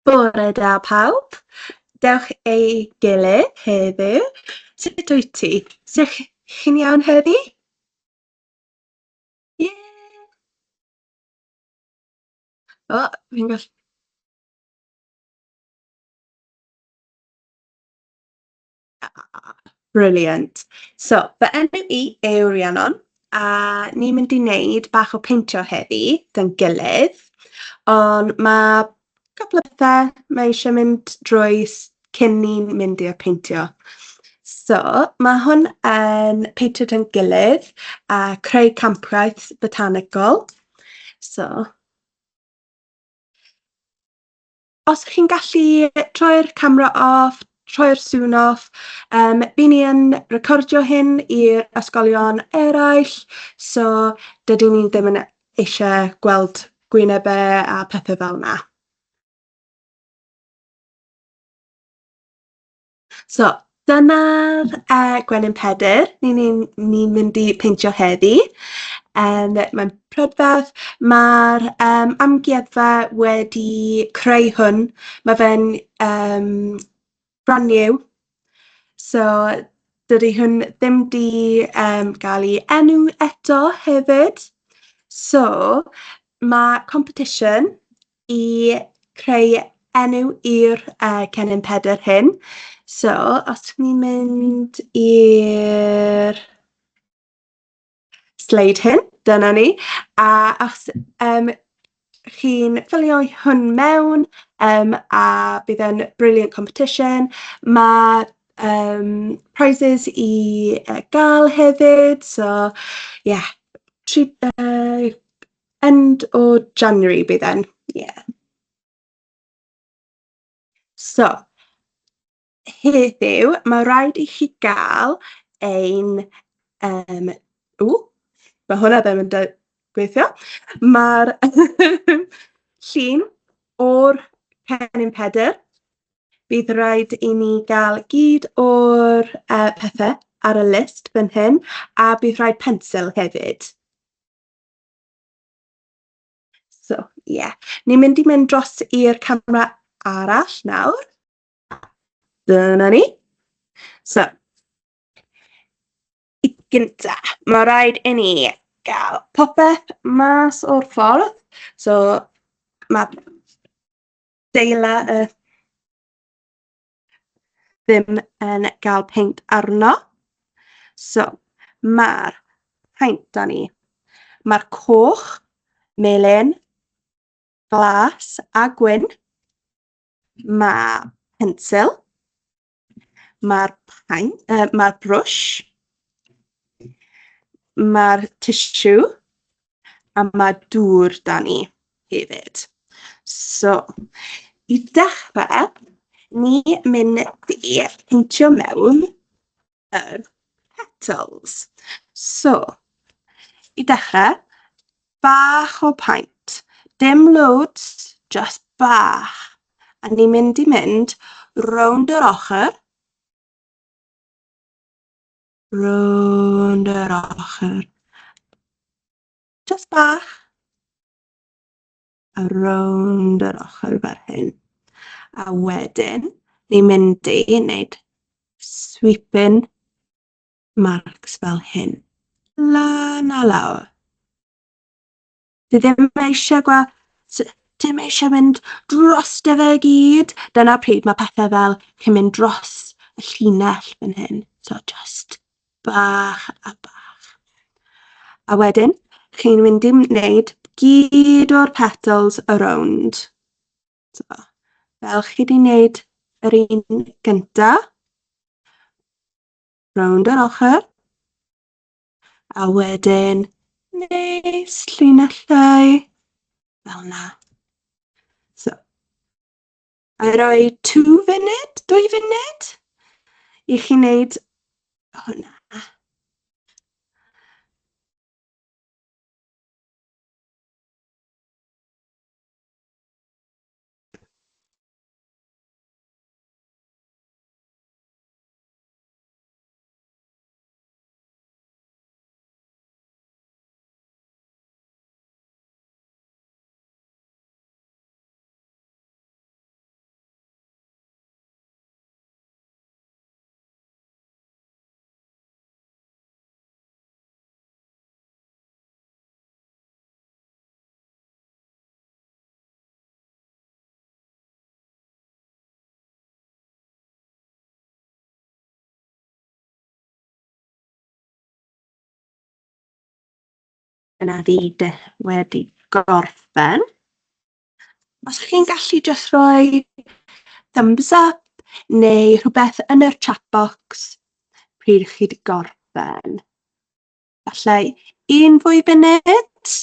Bore da pawb. Dewch ei gilydd heddiw. Sut wyt ti? Sut chi'n iawn heddi? Ie. O, fi'n gallu... Brilliant. So, fy enw I yw Rhiannon, a ni'n mynd i wneud bach o peintio heddi, gyda'n gilydd. Ond mae couple o bethau mae eisiau mynd drwy cyn ni'n mynd i'r peintio. So, mae hwn yn peintio gyda'n gilydd a creu campraeth botanigol. So, os chi'n gallu troi'r camera off, troi'r sŵn off, bydd ni yn recordio hyn i'r ysgolion eraill, so dydyn ni ddim yn eisiau gweld gwynebau a pethau fel yna. So, dyna'r gwenyn pedr ni'n mynd i peintio heddi. Mae'n prydferth. Mae'r amgueddfa wedi creu hwn. Mae fe'n brand new. So, dydy hwn ddim di gael ei enw eto hefyd. So, mae competition i creu enw i'r cennin pedr hyn. So, os ni'n mynd i'r sleid hyn, dyna ni. A os chi'n ffilio hwn mewn, a bydd e'n brilliant competition. Mae prizes i gael hefyd. So, yeah, end o January bydd e'n, yeah. So, heddiw, mae rhaid i chi gael ein... mae hwnna ddim yn gweithio. Mae'r llun o'r cennin pedr. Bydd rhaid i ni gael gyd o'r pethau ar y list fan hyn, a bydd rhaid pensil hefyd. So, yeah. Ni'n mynd i mynd dros i'r camera arall nawr. Dyna ni. So, i gynta, mae rhaid i ni gael popeth mas o'r ffordd. So, mae deila ddim yn gael peint arno. So, mae'r paint da ni. Mae'r coch, melyn, glas a gwyn. Mae pensil. Mae'r brwsh. Mae'r tissue. A mae dŵr da ni hefyd. So, i dechrau, ni mynd i peintio mewn yr petals. So, i dechrau, bach o paint. Dim loads, just bach. A ni'n mynd i mynd rownd yr ochr. Rownd yr ochr. Just bach. A rownd yr ochr fel hyn. A wedyn, ni'n mynd i wneud sweeping marks fel hyn. Lan a lawr. Dwi ddim eisiau mynd dros dy fe gyd. Dyna pryd mae pethau fel chi'n mynd dros y llinell fan hyn. So just bach a bach. A wedyn, chi'n mynd i wneud gyd o'r petals around. So, fel chi wedi wneud yr un gynta. Rownd yr ochr. A wedyn, neis llinellau. Fel na. So, a roi 2 funud i chi wneud hwnna. Yna wedi gorffen. Os chi'n gallu just rhoi thumbs up neu rhywbeth yn yr chat box pryd chi wedi gorffen. Falle un fwy munud.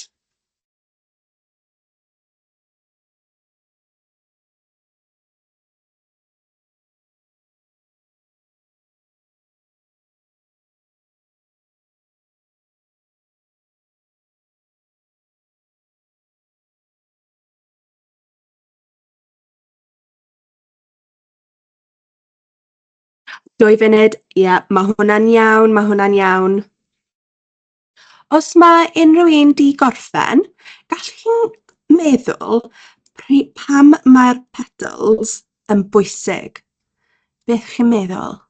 Dwy funud, ie, mae hwnna'n iawn, mae hwnna'n iawn. Os mae unrhyw un di gorffen, gallech chi'n meddwl pam mae'r petals yn bwysig? Beth chi'n meddwl?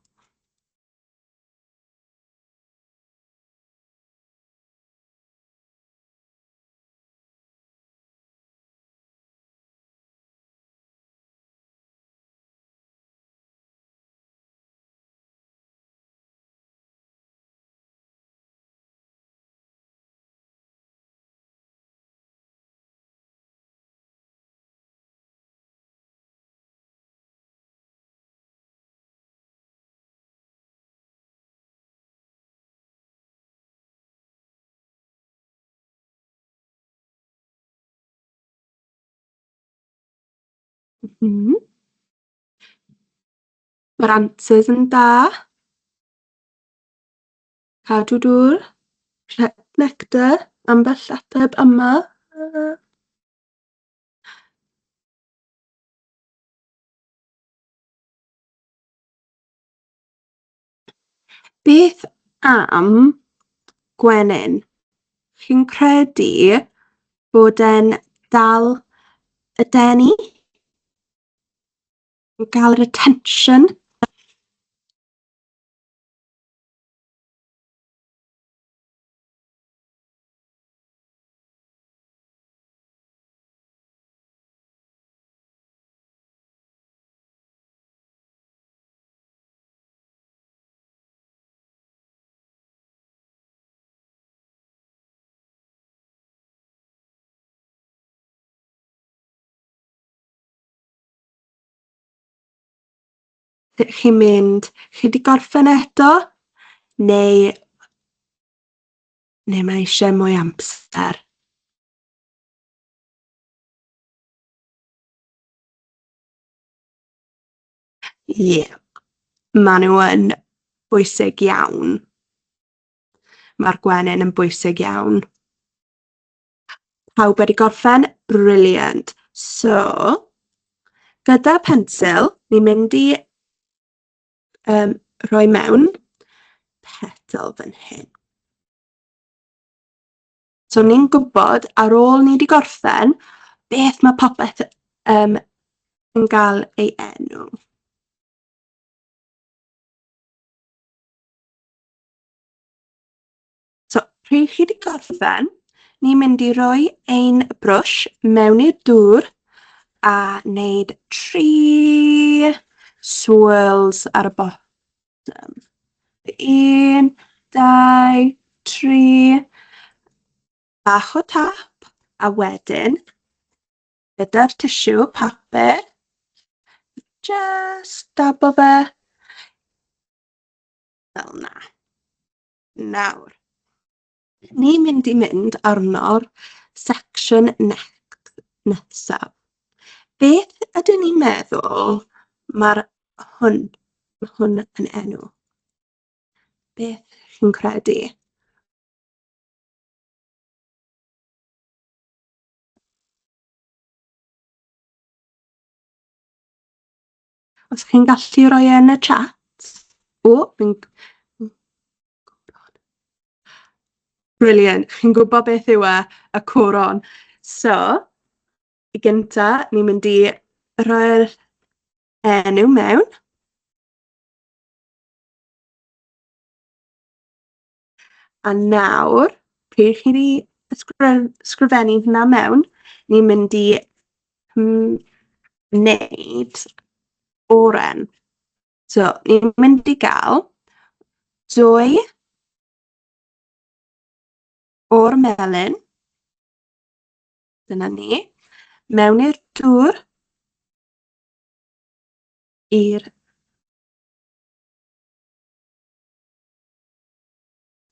Mae'r answers yn da. Cadw dŵr. Nectar. Ambell ateb yma. Beth am gwenyn? Chi'n credu bod e'n dal y denu? Gael yr attention? Chi'n mynd, chi wedi gorffen eto? Neu mae eisiau mwy amser? Ie, maen nhw yn bwysig iawn. Mae'r gwenyn yn bwysig iawn. Pawb wedi gorffen? Brilliant. So, gyda pensil, ni'n mynd i rhoi mewn petal fan hyn. So ni'n gwybod ar ôl ni wedi gorffen beth mae popeth yn cael ei enw. So pryd chi wedi gorffen, ni'n mynd i roi ein brwsh mewn i'r dŵr a wneud 3 swirls ar y bottom. 1, 2, 3. Bach o tap, a wedyn, gyda'r tissue papur, just dabo fe fel na. Nawr, ni'n mynd i mynd arno'r section nesaf. Beth ydyn ni'n meddwl mae hwn yn enw? Beth chi'n credu? Os chi'n gallu rhoi yn y chat. Brilliant. Chi'n gwybod beth yw y coron. So, i gynta, ni'n mynd i rhoi'r enw mewn. A nawr, pryd chi wedi ysgrifennu hynna mewn, ni'n mynd i wneud oren. So, ni'n mynd i gael 2 o'r melyn, dyna ni, mewn i'r dŵr, i'r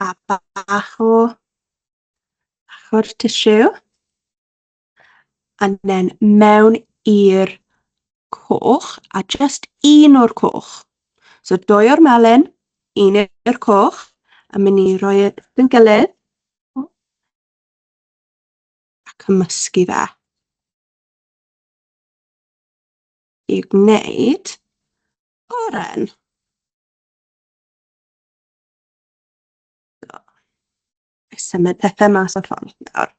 a bach o'r tissue, and then mewn i'r coch, a just un o'r coch. So 2 o'r melyn, 1 i'r coch, a mynd i roi yn gilydd, a cymysgu fe. I gwneud oren. Symud pethau mas o'r ffordd nawr.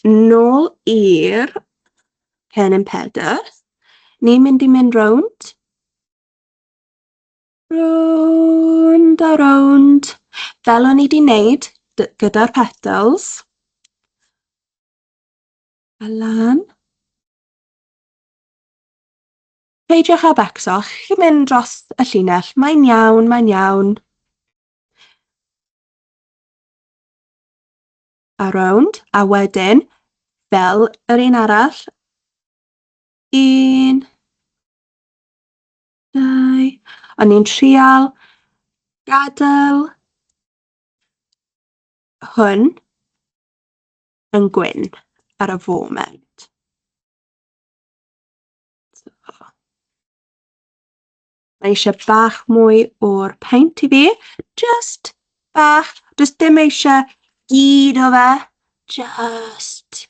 Nôl i'r cennin pedwar. Ni'n mynd i mynd rownd. Rownd a rownd. Fel o'n i wedi wneud gyda'r petals. A lan. Peidiwch â becso, chi'n mynd dros y llinell. Mae'n iawn, mae'n iawn. A rownd, a wedyn, fel yr un arall, 1, 2, o'n i'n trial gadael hwn yn gwyn ar y foment. Mae eisiau bach mwy o'r paent i fi, just bach, just dim eisiau gyd o fe, just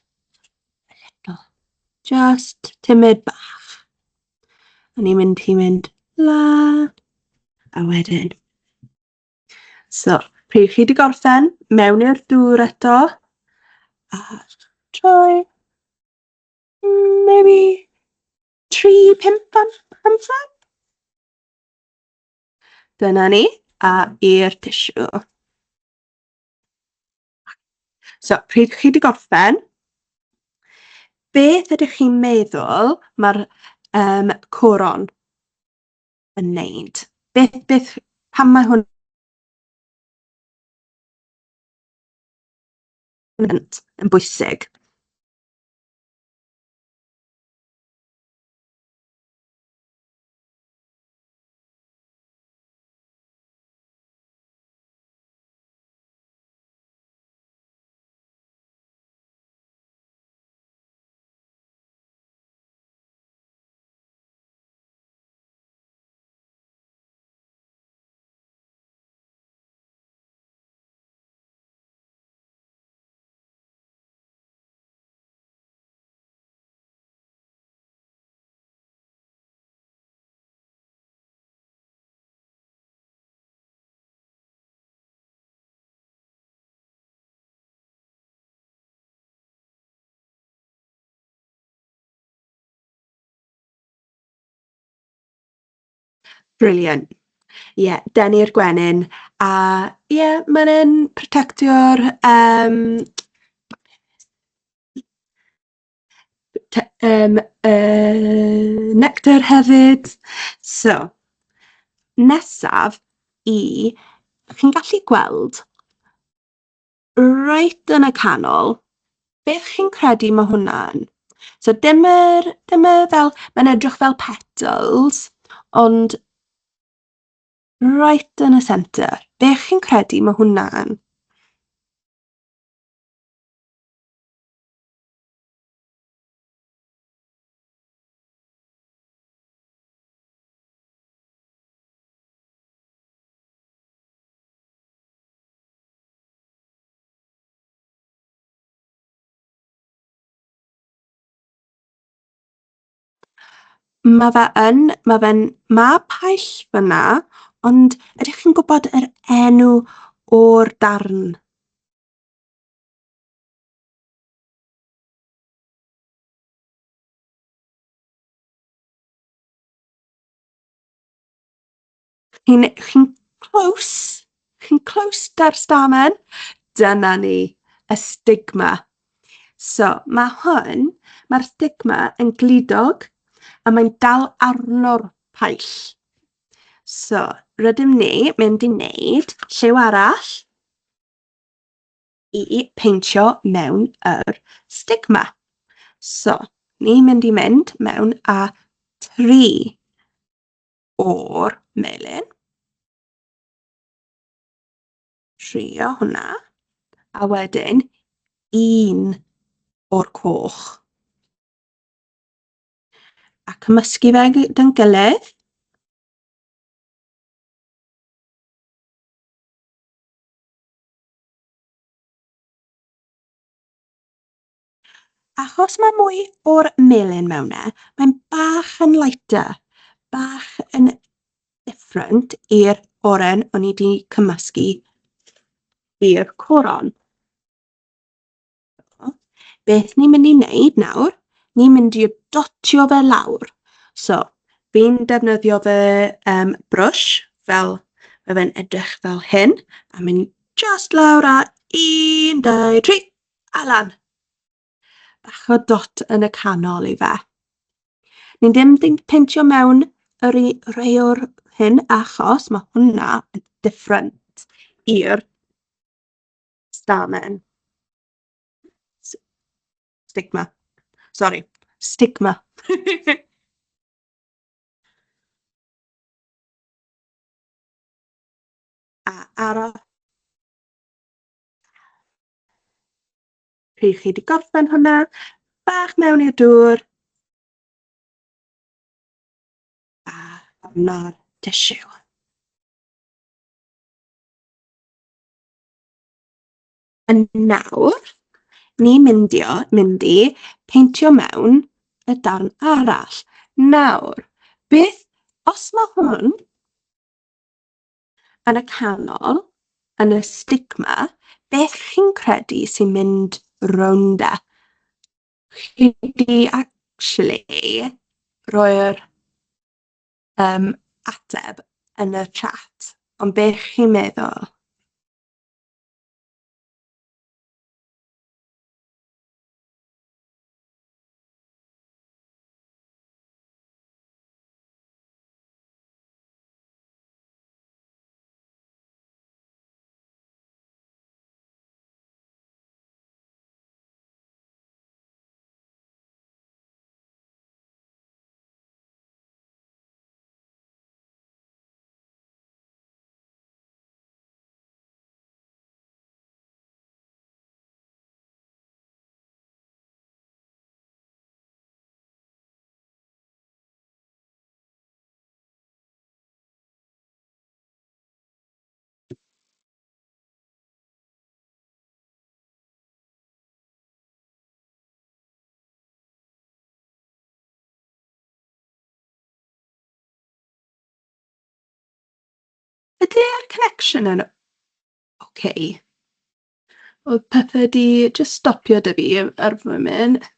a little, just timid bach. A ni'n mynd i mynd la, a wedyn. So, pryd chi wedi gorffen, mewn i'r dŵr eto, a troi, maybe 3-5 amser. Dyna ni, a i'r tissue. So, pryd chi wedi gorffen, beth ydych chi'n meddwl mae'r coron yn wneud? Pam mae hwn yn bwysig? Brilliant. Ie, dynnu'r gwenyn. A ie, mae'n protectio'r nectar hefyd. So, nesaf chi'n gallu gweld right yn y canol, beth chi'n credu mae hwnna'n? So, dim fel, mae'n edrych fel petals, ond right yn y centre. Beth chi'n credu mae hwnna'n? Mae paill fyna, ond ydych chi'n gwybod yr enw o'r darn? Chi'n close da'r stamen? Dyna ni, y stigma. So, mae'r stigma yn gludog, a mae'n dal arno'r paill. So, rydym ni mynd i wneud lliw arall i peintio mewn yr stigma. So, ni'n mynd i mynd mewn a 3 o'r melyn. 3 o hwnna. A wedyn 1 o'r coch. A cymysgu fe gyda'n gilydd. Achos mae mwy o'r melyn mewn mae'n bach yn lighter, bach yn different i'r oren o'n i wedi cymysgu i'r coron. Beth ni'n mynd i wneud nawr, ni'n mynd i dotio fe lawr. So, fi'n defnyddio fy brwsh fel fe'n edrych fel hyn, a mynd just lawr a 1, 2, 3, a lan. Bach o dot yn y canol i fe. Ni ddim yn peintio mewn rhai o'r hyn achos mae hwnna yn different i'r stamen. Stigma. Sorry, stigma. A aros. Pryd chi wedi gorffen hwnna, bach mewn i'r dŵr. A arno'r tissue. Yn nawr, ni'n mynd i peintio mewn y darn arall. Nawr, beth, os mae hwn yn y canol, yn y stigma, beth chi'n credu sy'n mynd rownd e? Chi wedi actually roi'r ateb yn y chat, ond beth chi'n meddwl? Ydy'r connection yn okay? Oedd pethau di just stopio dy fi ar y foment.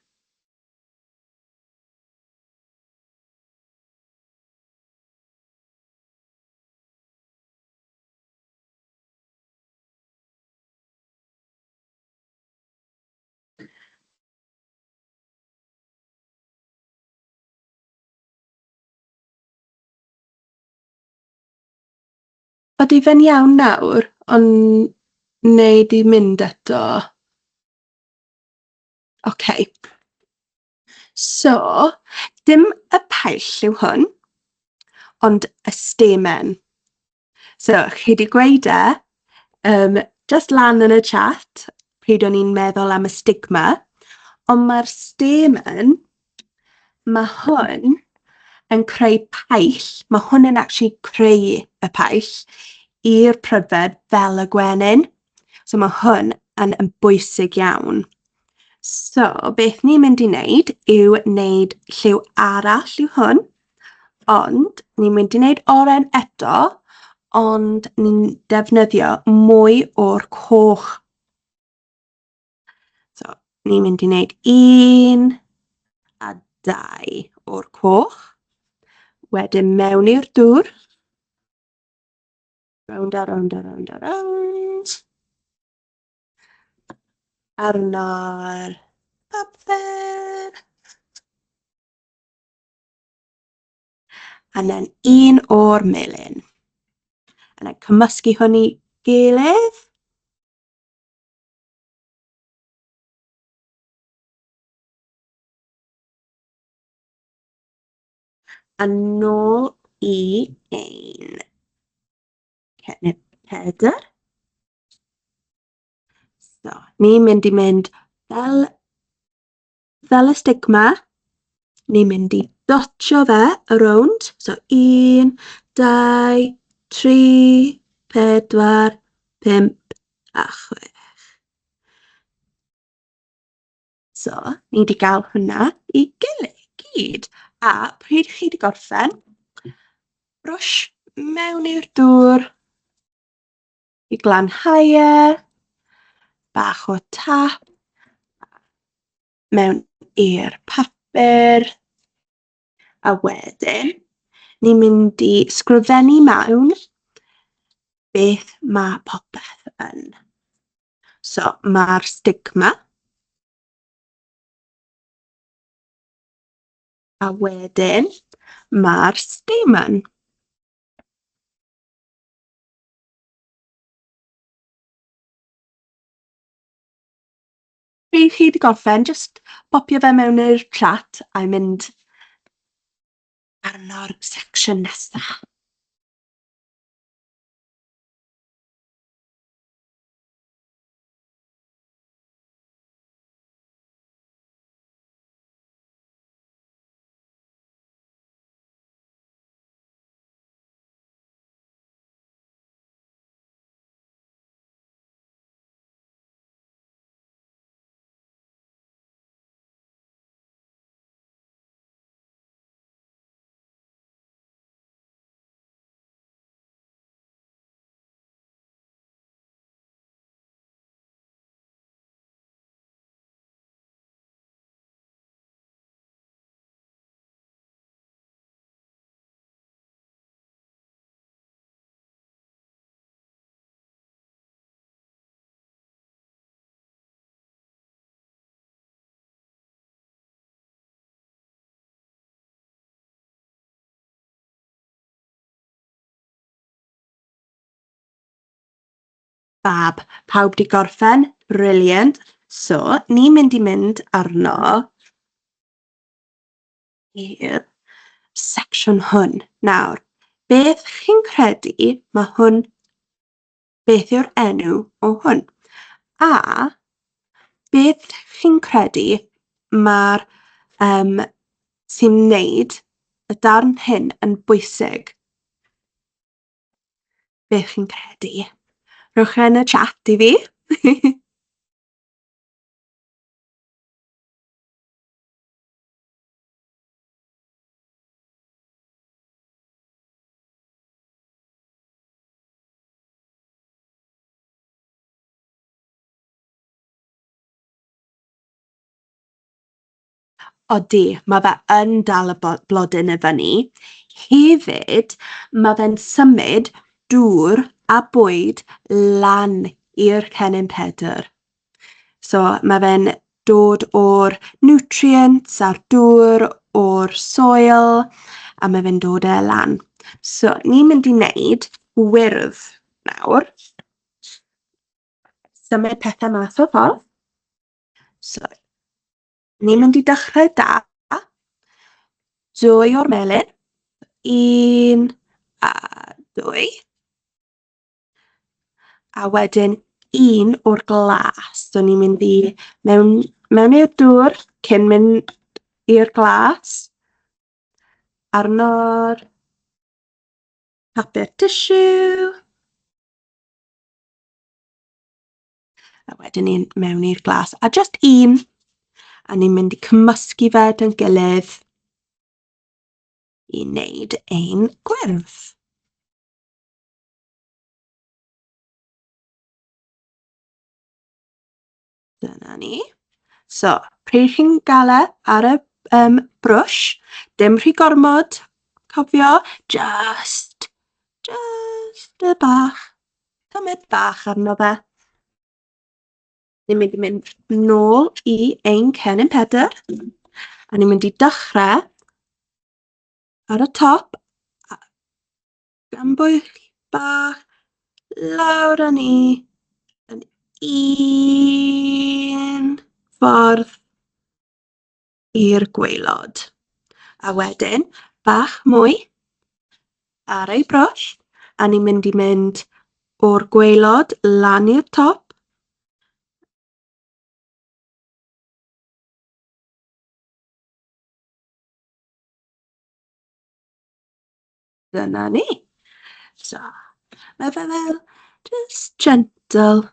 Ydy fe'n iawn nawr, ond neu di mynd eto? Okay. So, dim y paill yw hwn, ond y stamen. So, chi wedi gweud just lan yn y chat, pryd o'n i'n meddwl am y stigma, ond mae'r stamen, mae hwn yn creu paill, mae hwn yn actually creu y paill i'r pryfed fel y gwenyn. So mae hwn yn bwysig iawn. So, beth ni'n mynd i wneud yw wneud lliw arall yw hwn, ond ni'n mynd i wneud oren eto, ond ni'n defnyddio mwy o'r coch. So, ni'n mynd i wneud 1 a 2 o'r coch. Wedyn mewn i'r dŵr. Round a round a round a round. Arno'r papur. and then un o'r melyn. And then cymysgu hwn i gilydd. A nôl i ein cennin pedwar. So, ni'n mynd i mynd fel y stigma. Ni'n mynd i dotio fe around. So, 1, 2, 3, 4, 5 a 6. So, ni wedi cael hwnna i gilydd gyd. A pryd chi wedi gorffen, brwsh mewn i'r dŵr i glanhau e, bach o tap, mewn i'r papur, a wedyn, ni'n mynd i sgrifennu mewn beth mae popeth yn. So, mae'r stigma, a wedyn, mae'r stamen. Pryd chi wedi gorffen, just popio fe mewn i'r chat a'i mynd arno'r section nesaf. Fab, pawb di gorffen, brilliant. So, ni'n mynd i mynd arno i'r section hwn. Nawr, beth chi'n credu mae hwn, beth yw'r enw o hwn? A, beth chi'n credu mae'r sy'n wneud y darn hyn yn bwysig? Beth chi'n credu? Rhowch yn y chat i fi. Odi, mae fe yn dal y blodyn y fyny. Hefyd, mae fe'n symud dŵr a bwyd lan i'r cennin pedwar. So, mae fe'n dod o'r nutrients a'r dŵr o'r soil, a mae fe'n dod e lan. So, ni'n mynd i wneud wyrdd nawr. Symud pethau mas o ffordd. So, ni'n mynd i dechrau da. 2 o'r melyn. 1 a 2. A wedyn 1 o'r glas. So ni'n mynd i mewn i'r dŵr cyn mynd i'r glas. Arno'r papur tissue. A wedyn ni'n mewn i'r glas. A just 1. A ni'n mynd i cymysgu fe yn gilydd i wneud ein gwyrdd. Dyna ni. So, pryd chi'n gael e ar y brwsh, dim rhy gormod, cofio, just y bach, cymryd bach arno fe. Ni'n mynd i mynd nôl i ein cennin pedwar, a ni'n mynd i dechrau ar y top gan bwyll bach lawr â ni yn un ffordd i'r gwaelod. A wedyn, bach mwy ar ei brwsh, a ni'n mynd i mynd o'r gwaelod lan i'r top. Dyna ni. So, mae fe fel just gentle.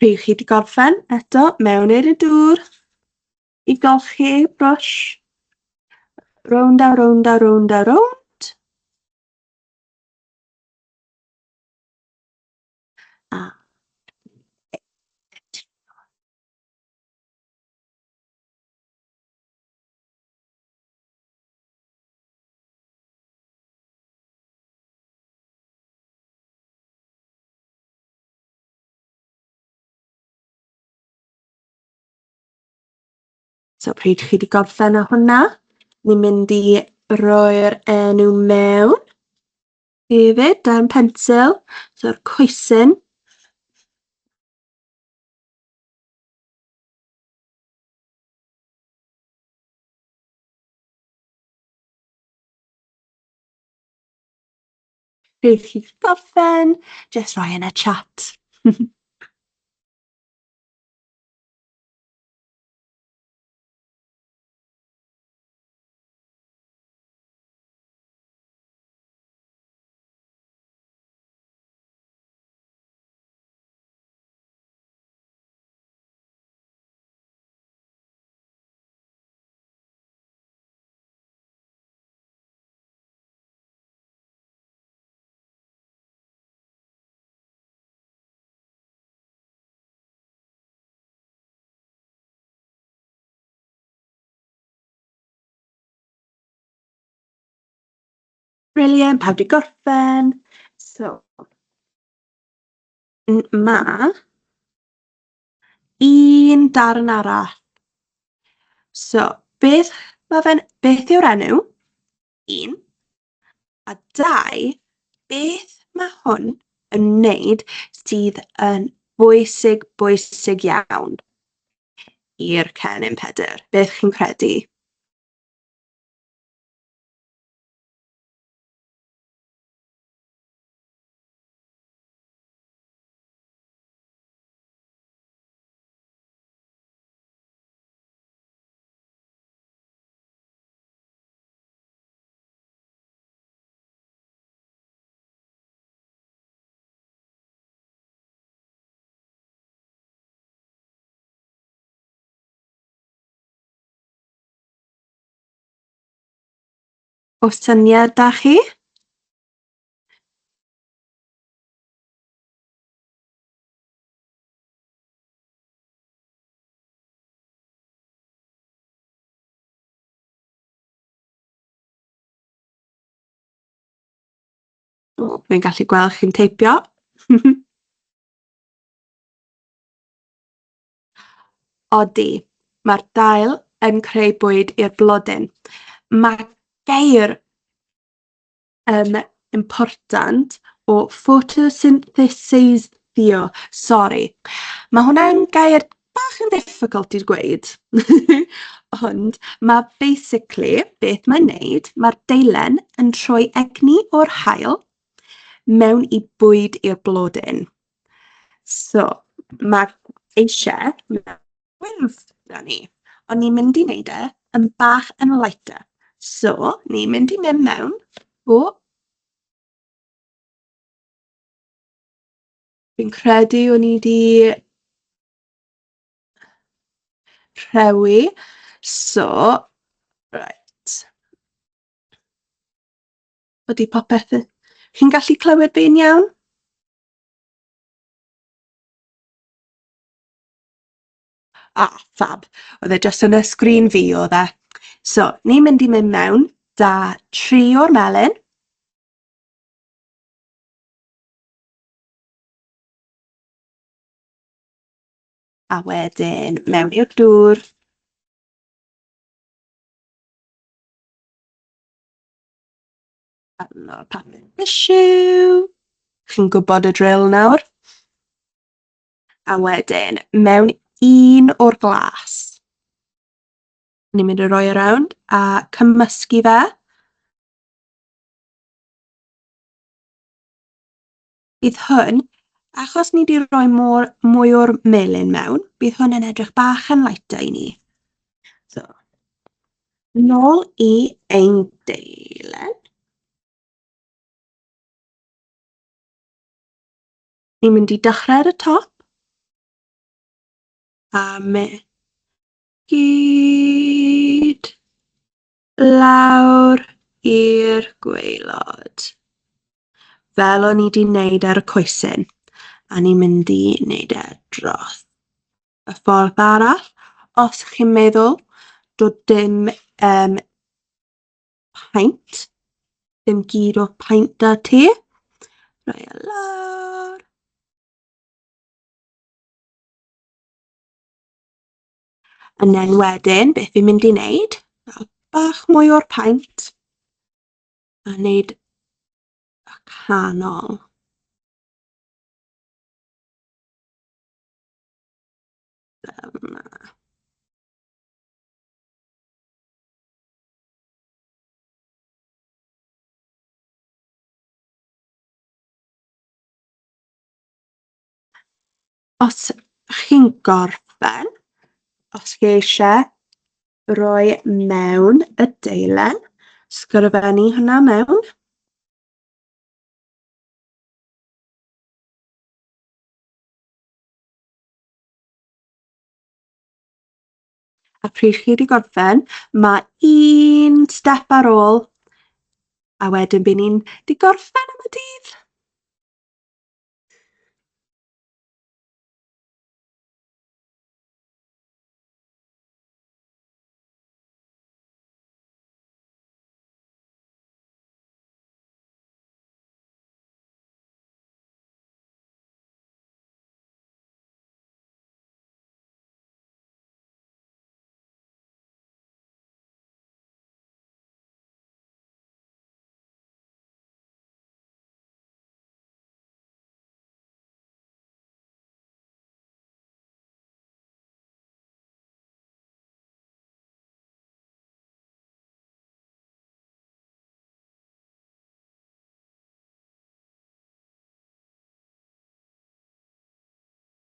Pryd chi wedi gorffen, eto, mewn i'r dŵr, i golchi brwsh. Rownd a rownd a rownd a rownd. A so pryd chi wedi gorffen â hwnna, ni'n mynd i roi'r enw mewn. Hefyd, dan pensil, so'r coesyn. Pryd chi wedi gorffen, just rhoi yn y chat. Brilliant, pawb wedi gorffen. So, ma un darn arall. So, beth yw'r enw? Un. A dau, beth mae hwn yn wneud sydd yn bwysig iawn i'r cennin pedwar? Beth chi'n credu? O syniad da chi? Fi'n gallu gweld chi'n teipio. Odi, mae'r dail yn creu bwyd i'r blodyn. Mae geir important o photosynthesisio. Sorry. Mae hwnna'n gair bach yn difficult i dweud. Ond mae basically beth mae'n neud, mae'r deilen yn troi egni o'r haul mewn i bwyd i'r blodyn. So, mae eisiau gwyrdd da ni, ond ni'n mynd i wneud e yn bach yn lighter. So, ni'n mynd i mynd mewn o... Fi'n credu o'n i wedi rhewi. So, right. Ydy popeth... Chi'n gallu clywed fi'n iawn? Fab. Oedd e jyst yn y sgrin fi oedd e. So, ni'n mynd i mynd mewn da 3 o'r melyn. A wedyn mewn i'r dŵr. arno'r papur tissue. Chi'n gwybod y drill nawr. A wedyn, mewn un o'r glas. Ni'n mynd i roi around a cymysgu fe. Bydd hwn, achos ni wedi rhoi mwy o'r melyn mewn, bydd hwn yn edrych bach yn lighter i ni. So, nôl i ein deilen. Ni'n mynd i dechrau ar y top. A gyd lawr i'r gwaelod. Fel o'n i wedi wneud ar y coesyn. A ni'n mynd i wneud e dros y ffordd arall. Os chi'n meddwl, dod dim paent, dim gyd o paent da ti. Rhoi e lawr. And then wedyn, beth fi'n mynd i wneud, bach mwy o'r paent, a wneud y canol. Fel yna. Os chi'n gorffen, os chi eisiau roi mewn y deilen, sgrifennu hwnna mewn. A pryd chi wedi gorffen, mae un step ar ôl, a wedyn bydd ni'n di gorffen am y dydd.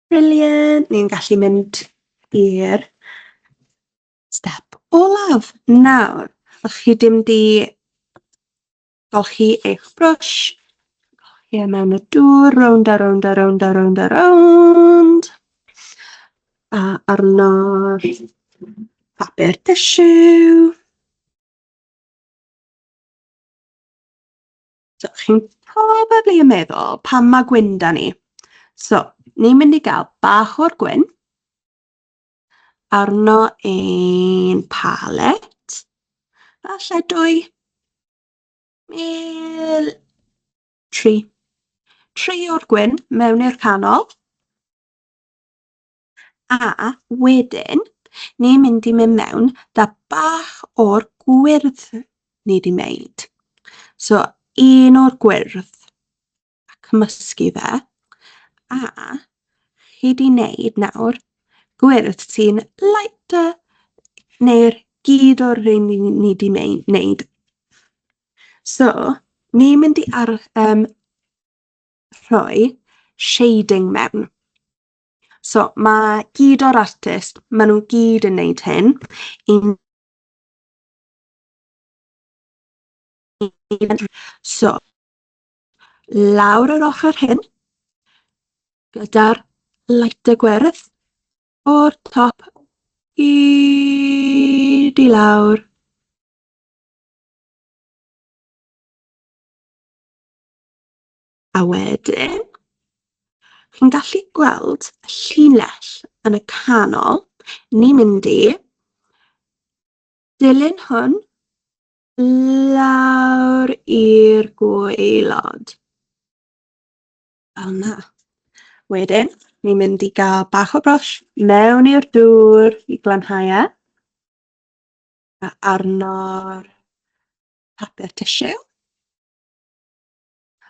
Brilliant! Ni'n gallu mynd i'r step olaf. Nawr, os chi dim di golchi eich brwsh, golchi e mewn y dŵr, rownd a rownd a rownd a rownd a rownd. A arno'r papur tissue. So, chi'n probably yn meddwl pam mae gwyn da ni. So, ni'n mynd i gael bach o'r gwyn arno ein palet. Falle 2, tri o'r gwyn mewn i'r canol. A wedyn, ni'n mynd i mynd mewn da bach o'r gwyrdd ni wedi wneud. So, un o'r gwyrdd, a cymysgu fe, a chi wedi wneud nawr gwyrdd sy'n lighter neu'r gyd o'r rhain ni wedi wneud. So, ni'n mynd i rhoi shading mewn. So, mae gyd o'r artist, maen nhw gyd yn wneud hyn. So, lawr yr ochr hyn, gyda'r lighter gwyrdd, o'r top gyd i lawr. A wedyn, chi'n gallu gweld y llinell yn y canol. Ni'n mynd i dilyn hwn lawr i'r gwaelod. Fel yna. Wedyn, ni'n mynd i gael bach o brosh mewn i'r dŵr i glanhau e. A arno'r papur tissue.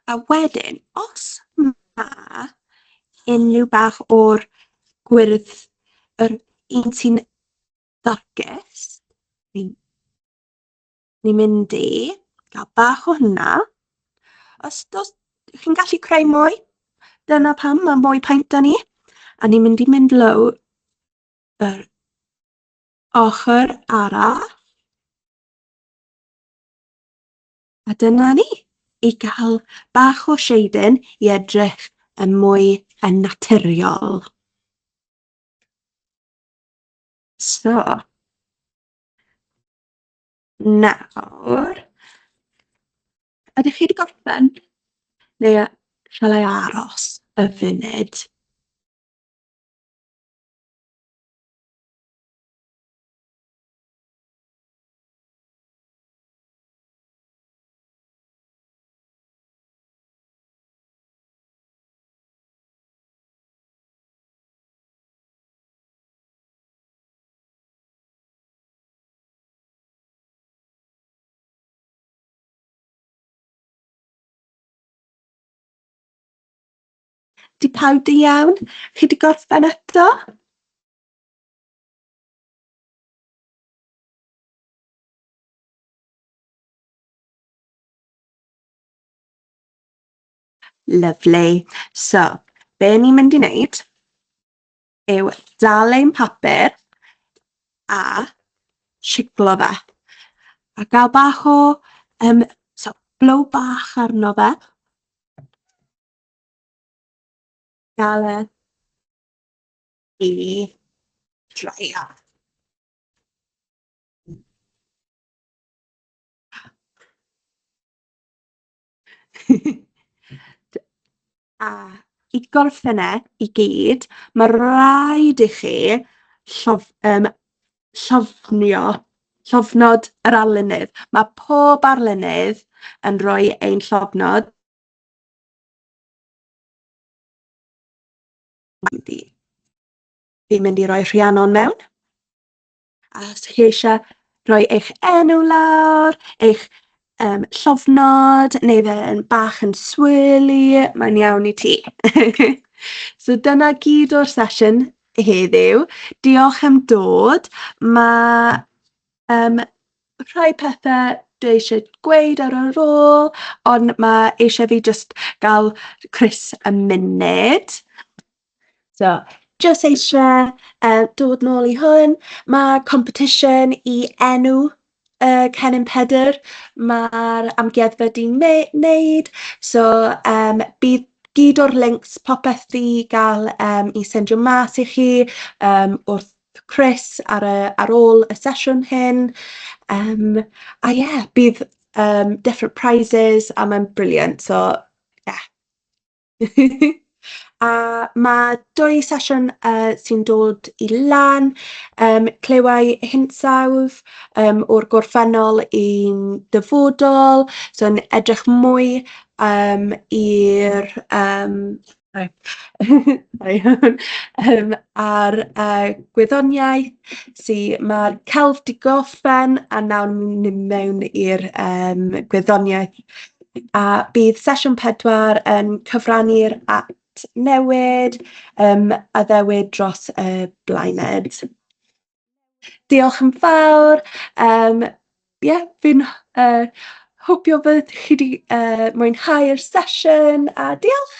A wedyn, os mae unrhyw bach o'r gwyrdd, yr un sy'n ddargus, ni'n mynd i gael bach o hynna. Os chi'n gallu creu mwy, dyna pam mae mwy paent da ni. A ni'n mynd i mynd lawr yr ochr arall. A dyna ni, i gael bach o shading i edrych yn mwy yn naturiol. So, nawr, ydych chi wedi gorffen? Neu shall I aros y funud? Di pawb di iawn? Chi wedi gorffen eto? Lovely. So, be ni'n mynd i wneud yw dal ein papur a siglo fe. A gael bach o blow bach arno fe. Gael i draio. A i gorffen i gyd, mae rhaid i chi llofnod yr arlunydd. Mae pob arlunydd yn rhoi ein llofnod. Fi'n mynd i roi Rhiannon mewn. A os chi eisiau rhoi eich enw lawr, eich llofnod, neu fe yn bach yn swirly, mae'n iawn i ti. So dyna gyd o'r sesiwn heddiw. Diolch am dod. Mae rhai pethau dwi eisiau gweud ar yr ôl, ond mae eisiau fi just gael Chris y munud. So, just eisiau dod nôl i hwn. Mae competition i enw Cennin Pedr. Mae'r amgueddfa di'n wneud. So, bydd gyd o'r links popeth i gael i sendio mas i chi wrth Chris ar ôl y sesiwn hyn. A ie, bydd different prizes a mae'n brilliant. So, yeah. A mae 2 sesiwn sy'n dod i lan, clywai hinsawdd o'r gorffennol i'n dyfodol, so yn edrych mwy i'r ar gwyddoniaeth, mae'r celf di gorffen a nawr ni'n mewn i'r gwyddoniaeth. A bydd sesiwn 4 yn cyfrannu'r at newid, addewid dros y blaened. Diolch yn fawr. Fi'n hopio bydd chi wedi mwynhau'r sesiwn a diolch.